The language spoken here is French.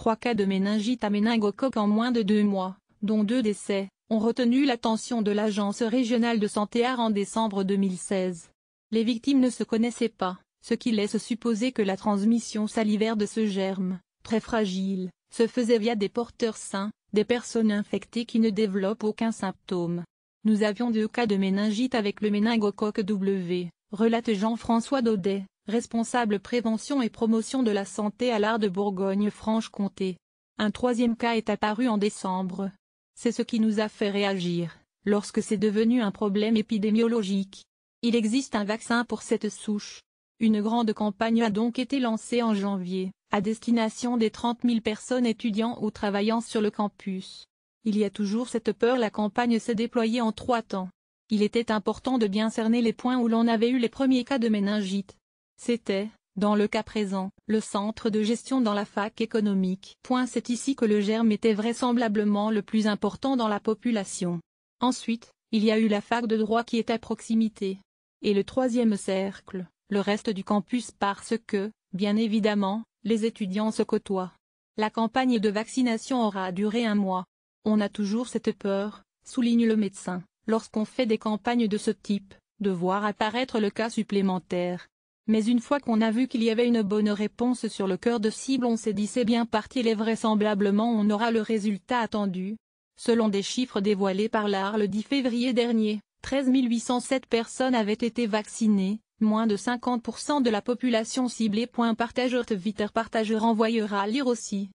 3 cas de méningite à méningocoque en moins de 2 mois, dont 2 décès, ont retenu l'attention de l'Agence régionale de santé en décembre 2016. Les victimes ne se connaissaient pas, ce qui laisse supposer que la transmission salivaire de ce germe, très fragile, se faisait via des porteurs sains, des personnes infectées qui ne développent aucun symptôme. Nous avions 2 cas de méningite avec le méningocoque W, relate Jean-François Daudet, responsable prévention et promotion de la santé à l'ARS de Bourgogne-Franche-Comté. Un 3e cas est apparu en décembre. C'est ce qui nous a fait réagir, lorsque c'est devenu un problème épidémiologique. Il existe un vaccin pour cette souche. Une grande campagne a donc été lancée en janvier, à destination des 30 000 personnes étudiants ou travaillant sur le campus. Il y a toujours cette peur. La campagne s'est déployée en 3 temps. Il était important de bien cerner les points où l'on avait eu les premiers cas de méningite. C'était, dans le cas présent, le centre de gestion dans la fac économique. C'est ici que le germe était vraisemblablement le plus important dans la population. Ensuite, il y a eu la fac de droit qui est à proximité. Et le 3e cercle, le reste du campus, parce que, bien évidemment, les étudiants se côtoient. La campagne de vaccination aura duré 1 mois. On a toujours cette peur, souligne le médecin, lorsqu'on fait des campagnes de ce type, de voir apparaître le cas supplémentaire. Mais une fois qu'on a vu qu'il y avait une bonne réponse sur le cœur de cible, on s'est dit c'est bien parti et vraisemblablement on aura le résultat attendu. Selon des chiffres dévoilés par l'ARS le 10 février dernier, 13 807 personnes avaient été vaccinées, moins de 50% de la population ciblée. Partageur Twitter, partageur envoyeur à lire aussi.